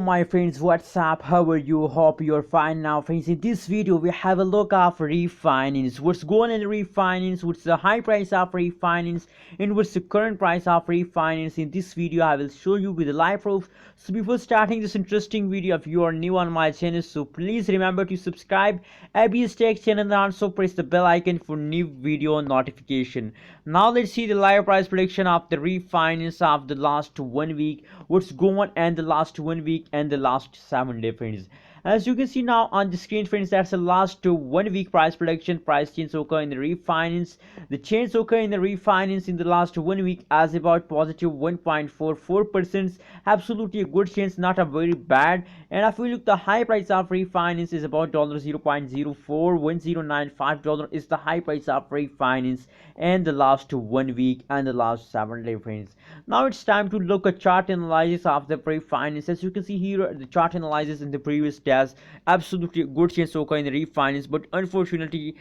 my friends, what's up? How are you? Hope you're fine now, friends. In this video we have a look of refinance. What's going on in refinance, what's the high price of refinance, and what's the current price of refinance. In this video I will show you with the live proof. So before starting this interesting video, if you are new on my channel, so please remember to subscribe ABS Tech channel and also press the bell icon for new video notification. Now let's see the live price prediction of the refinance of the last 1 week. What's going on and the last 1 week and the last 7 day, friends. As you can see now on the screen, friends, that's the last 1 week price prediction. Price change occur in the refinance. The change occur in the refinance in the last 1 week as about positive 1.44%. Absolutely a good change, not a very bad. And if we look, the high price of refinance is about $0.041095 is the high price of refinance and the last 1 week and the last 7 day, friends. Now it's time to look at chart analysis of the refinance. As you can see here, the chart analysis in the previous day has absolutely good change occur in the refinance, but unfortunately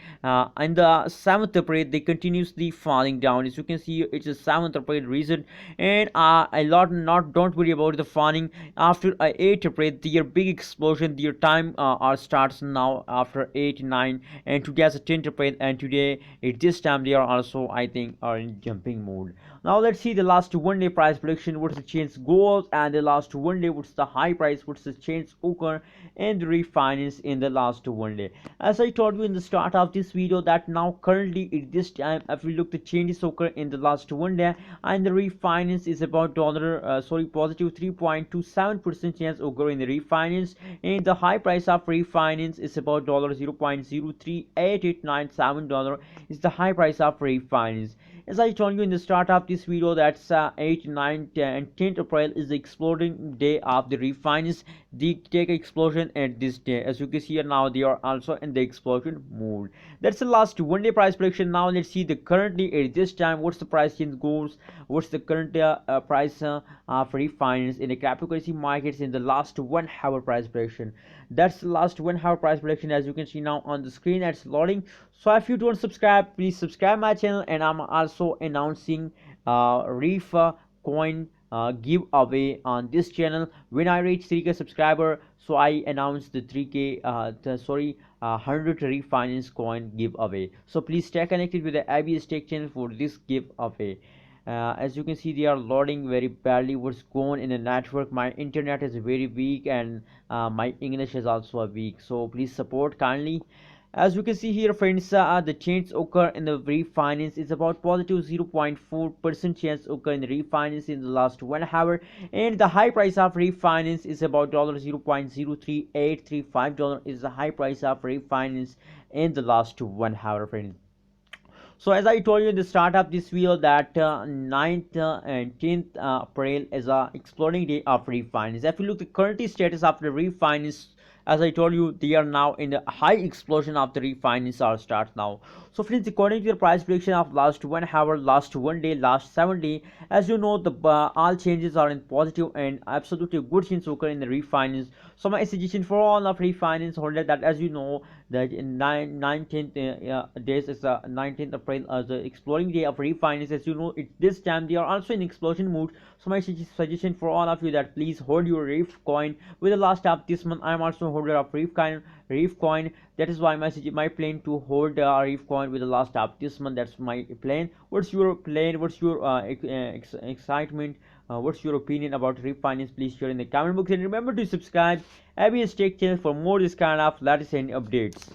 in the 7th April they continuously falling down. As you can see, it's a 7th April reason, and don't worry about the falling. After 8th April, their big explosion, their time starts now after 8 9, and today is 10th April, and today at this time they are also, I think, are in jumping mode. Now let's see the last 1 day price prediction. What's the change goals, and the last 1 day what's the high price, what's the change occur and the refinance in the last 1 day. As I told you in the start of this video that now currently at this time, if we look, the changes occur in the last 1 day, and the refinance is about positive 3.27% chance occur in the refinance, and the high price of refinance is about $0.038897 is the high price of refinance. As I told you in the start of this video, that's 8 9 10 and 10th April is the exploding day of the refinance. They take explosion at this day. As you can see here, now they are also in the explosion mode. That's the last 1 day price prediction. Now let's see the currently at this time what's the price change goes, what's the current price of refinance in the cryptocurrency markets in the last 1 hour price prediction. That's the last 1 hour price prediction. As you can see now on the screen, it's loading. So if you don't subscribe, please subscribe my channel, and I'm also announcing Reef coin giveaway on this channel when I reach 3k subscriber. So I announced the 3k 100 refinance coin giveaway. So please stay connected with the ABS Tech channel for this giveaway. As you can see, they are loading very badly. What's going in the network, my internet is very weak, and my English is also weak, so please support kindly. As you can see here, friends, the change occur in the refinance is about positive 0.4% chance occur in the refinance in the last 1 hour, and the high price of refinance is about $0.038835 is the high price of refinance in the last 1 hour, friends. So as I told you in the start of this video that 9th and 10th April is a exploding day of refinance. If you look at the current status of the refinance, as I told you, they are now in the high explosion of the refinance are start now. So friends, according to the price prediction of last 1 hour, last 1 day, last 7 day, as you know, the all changes are in positive and absolutely good changes occur in the refinance. So my suggestion for all of refinance holder that, as you know, that in 19th days is 19th April as the exploring day of refinance. As you know, it this time they are also in explosion mode. So my suggestion for all of you that please hold your Reef coin with the last of this month. I'm also holder of Reef coin. That is why my plan to hold Reef coin with the last of this month. That's my plan. What's your plan? What's your excitement? What's your opinion about refinance? Please share in the comment box, and remember to subscribe ABS Tech channel for more this kind of latest and updates.